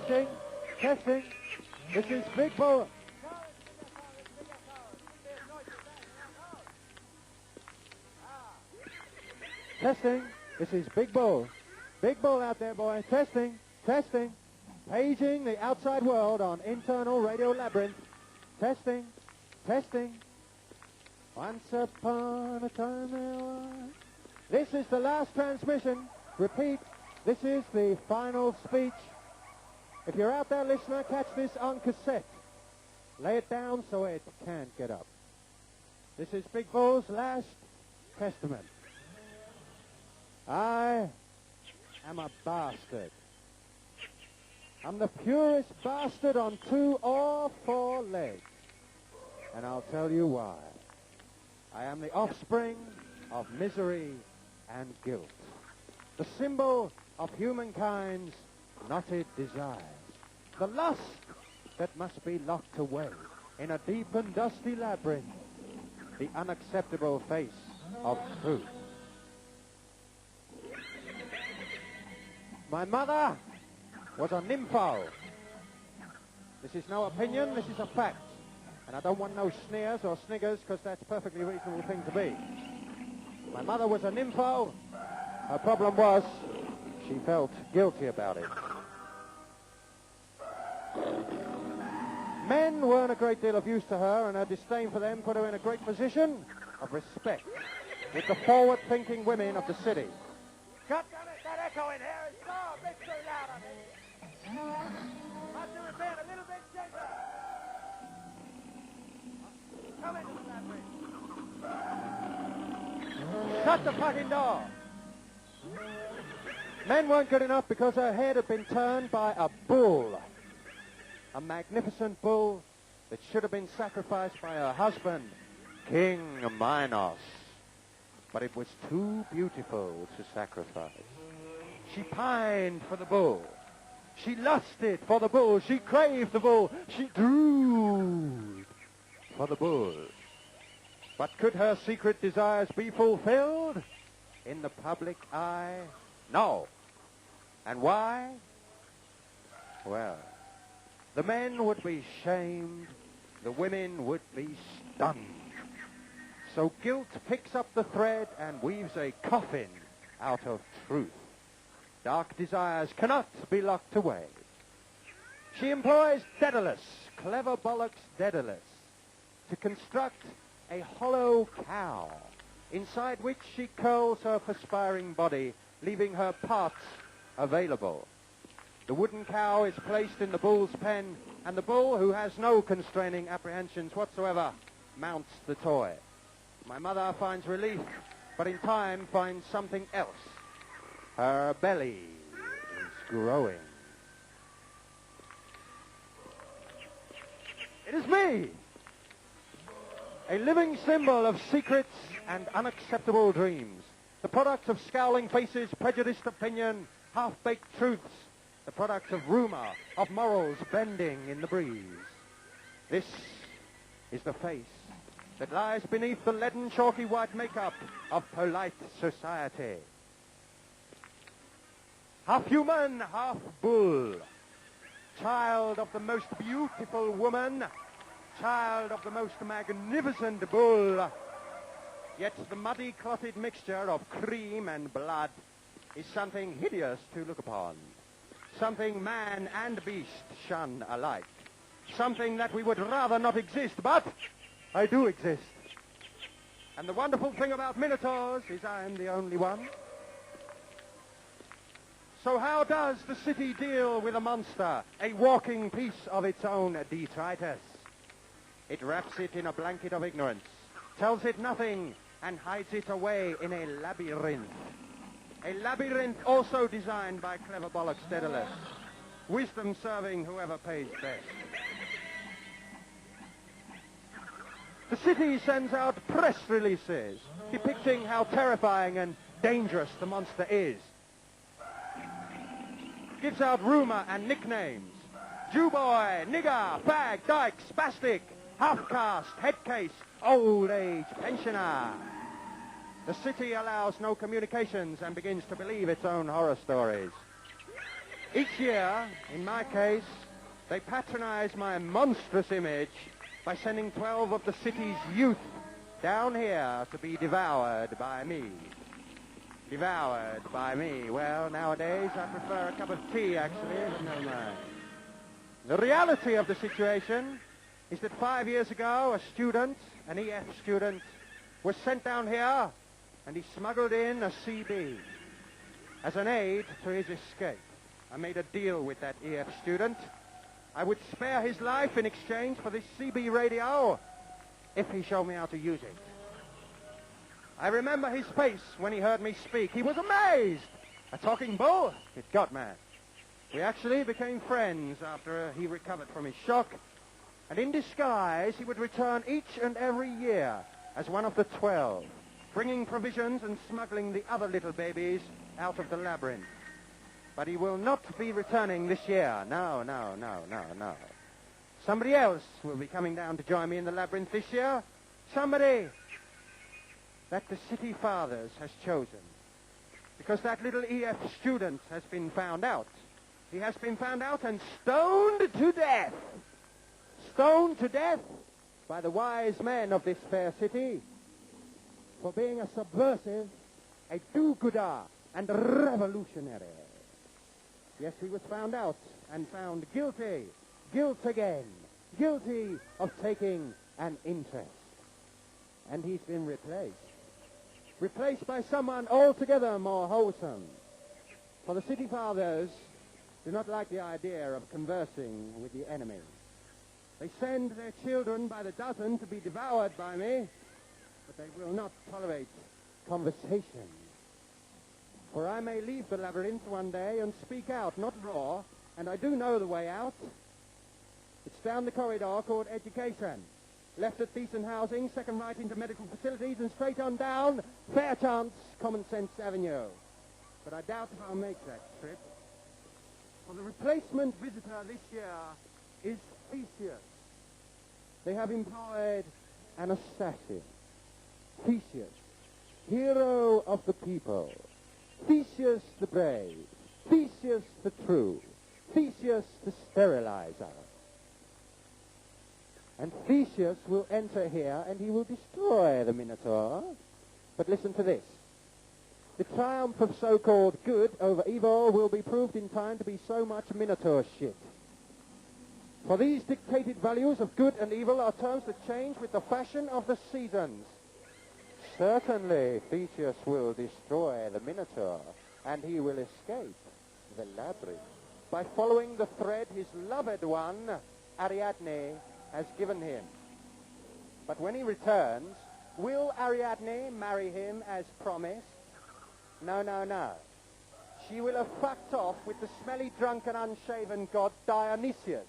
Testing, testing. This is Big Bull. Testing. This is Big Bull. Big Bull out there, boy. Testing, testing. Paging the outside world on internal radio labyrinth. Testing, testing. Once upon a time there was. This is the last transmission. Repeat, this is the final speech. If you're out there, listener, catch this on cassette. Lay it down so it can't get up. This is Big Bull's last testament. I am a bastard. I'm the purest bastard on 2 or 4 legs. And I'll tell you why. I am the offspring of misery and guilt. The symbol of humankind's knotted desires. The lust that must be locked away in a deep and dusty labyrinth. The unacceptable face of truth. My mother was a nympho. This is no opinion, this is a fact. And I don't want no sneers or sniggers, because that's a perfectly reasonable thing to be. My mother was a nympho. Her problem was, she felt guilty about it. Men weren't a great deal of use to her, and her disdain for them put her in a great position of respect with the forward-thinking women of the city. God damn it, that echo in here is so big, so loud on me. Have to repair a little bit gentler. Come into the labyrinth. Shut the fucking door. Men weren't good enough because her head had been turned by a bull. A magnificent bull that should have been sacrificed by her husband, King Minos. But it was too beautiful to sacrifice. She pined for the bull. She lusted for the bull. She craved the bull. She drooled for the bull. But could her secret desires be fulfilled in the public eye? No. And why? Well, the men would be shamed. The women would be stunned. So guilt picks up the thread and weaves a coffin out of truth. Dark desires cannot be locked away. She employs Daedalus, clever bollocks Daedalus, to construct a hollow cow, inside which she curls her perspiring body, leaving her parts available. The wooden cow is placed in the bull's pen, and the bull, who has no constraining apprehensions whatsoever, mounts the toy. My mother finds relief, but in time finds something else. Her belly is growing. It is me, a living symbol of secrets and unacceptable dreams, the product of scowling faces, prejudiced opinion, half-baked truths, the product of rumor, of morals bending in the breeze. This is the face that lies beneath the leaden chalky white makeup of polite society. Half human, half bull. Child of the most beautiful woman. Child of the most magnificent bull. Yet the muddy clotted mixture of cream and blood is something hideous to look upon. Something man and beast shun alike. Something that we would rather not exist, but I do exist. And the wonderful thing about Minotaurs is I am the only one. So how does the city deal with a monster, a walking piece of its own detritus? It wraps it in a blanket of ignorance, tells it nothing, and hides it away in a labyrinth. A labyrinth also designed by clever bollocks Daedalus. Wisdom serving whoever pays best. The city sends out press releases depicting how terrifying and dangerous the monster is. Gives out rumor and nicknames. Jewboy, nigger, fag, dyke, spastic, half-caste, headcase, old age pensioner. The city allows no communications and begins to believe its own horror stories. Each year, in my case, they patronize my monstrous image by sending 12 of the city's youth down here to be devoured by me. Devoured by me. Well, nowadays I prefer a cup of tea, actually, but never mind. The reality of the situation is that 5 years ago, a student, an EF student, was sent down here, and he smuggled in a CB as an aid to his escape. I made a deal with that EF student. I would spare his life in exchange for this CB radio if he showed me how to use it. I remember his face when he heard me speak. He was amazed. A talking bull? Good God, man. We actually became friends after he recovered from his shock. And in disguise, he would return each and every year as one of the 12, bringing provisions and smuggling the other little babies out of the labyrinth. But he will not be returning this year. No. Somebody else will be coming down to join me in the labyrinth this year. Somebody that the city fathers has chosen. Because that little EF student has been found out. He has been found out and stoned to death. Stoned to death by the wise men of this fair city for being a subversive, a do-gooder, and a revolutionary. Yes, he was found out and found guilty, guilt again, guilty of taking an interest. And he's been replaced by someone altogether more wholesome. For the city fathers do not like the idea of conversing with the enemy. They send their children by the dozen to be devoured by me, but they will not tolerate conversation. For I may leave the labyrinth one day and speak out, not roar, and I do know the way out. It's down the corridor called education. Left at decent housing, second right into medical facilities, and straight on down, fair chance, Common Sense Avenue. But I doubt if I'll make that trip. For the replacement visitor this year is Theseus. They have employed an assassin. Theseus, hero of the people. Theseus the brave. Theseus the true. Theseus the sterilizer. And Theseus will enter here and he will destroy the Minotaur. But listen to this. The triumph of so-called good over evil will be proved in time to be so much Minotaur shit. For these dictated values of good and evil are terms that change with the fashion of the seasons. Certainly Theseus will destroy the Minotaur, and he will escape the labyrinth by following the thread his loved one, Ariadne, has given him. But when he returns, will Ariadne marry him as promised? No. She will have fucked off with the smelly, drunken, unshaven god Dionysius.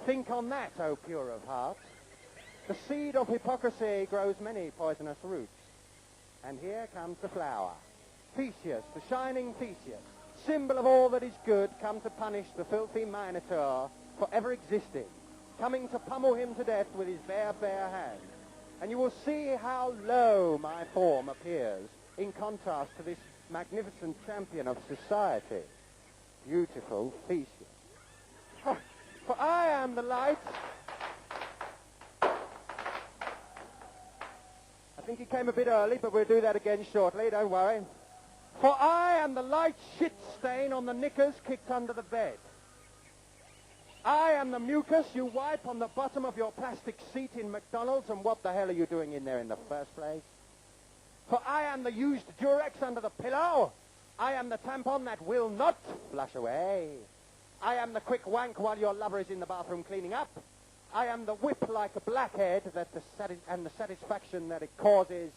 Think on that, O pure of heart. The seed of hypocrisy grows many poisonous roots. And here comes the flower. Theseus, the shining Theseus, symbol of all that is good, come to punish the filthy Minotaur for ever existing, coming to pummel him to death with his bare hand. And you will see how low my form appears in contrast to this magnificent champion of society. Beautiful Theseus. For I am the light. I think he came a bit early, but we'll do that again shortly, don't worry. For I am the light shit stain on the knickers kicked under the bed. I am the mucus you wipe on the bottom of your plastic seat in McDonald's, and what the hell are you doing in there in the first place? For I am the used Durex under the pillow. I am the tampon that will not flush away. I am the quick wank while your lover is in the bathroom cleaning up. I am the whip like a blackhead and the satisfaction that it causes.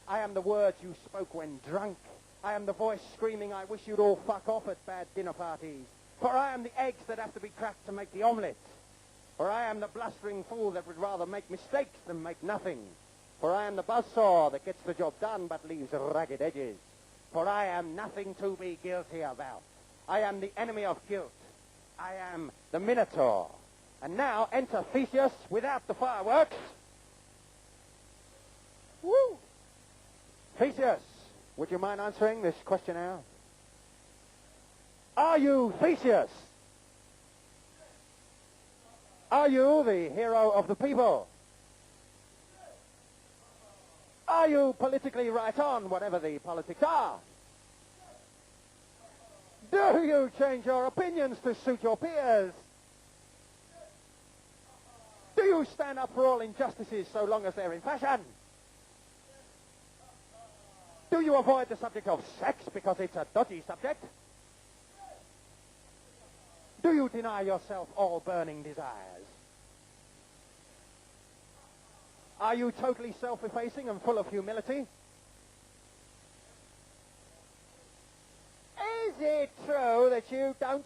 I am the words you spoke when drunk. I am the voice screaming, I wish you'd all fuck off at bad dinner parties. For I am the eggs that have to be cracked to make the omelette. For I am the blustering fool that would rather make mistakes than make nothing. For I am the buzzsaw that gets the job done but leaves ragged edges. For I am nothing to be guilty about. I am the enemy of guilt. I am the Minotaur. And now enter Theseus without the fireworks. Woo! Theseus, would you mind answering this questionnaire? Are you Theseus? Are you the hero of the people? Are you politically right on, whatever the politics are? Do you change your opinions to suit your peers? Do you stand up for all injustices so long as they're in fashion? Do you avoid the subject of sex because it's a dodgy subject? Do you deny yourself all burning desires? Are you totally self-effacing and full of humility? Is it true that you don't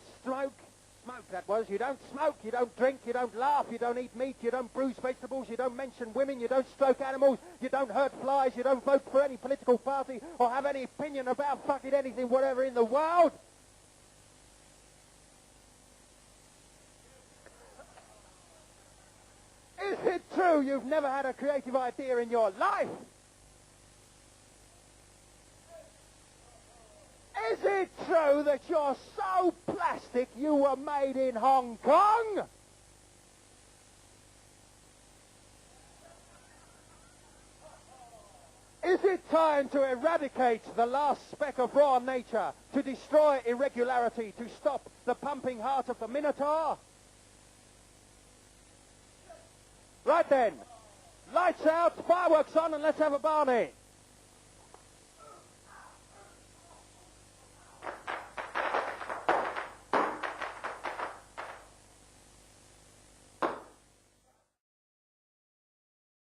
you don't smoke, you don't drink, you don't laugh, you don't eat meat, you don't bruise vegetables, you don't mention women, you don't stroke animals, you don't hurt flies, you don't vote for any political party or have any opinion about fucking anything, whatever in the world? Is it true you've never had a creative idea in your life? Is it true that you're so plastic you were made in Hong Kong? Is it time to eradicate the last speck of raw nature, to destroy irregularity, to stop the pumping heart of the Minotaur? Right then, lights out, fireworks on, and let's have a Barney.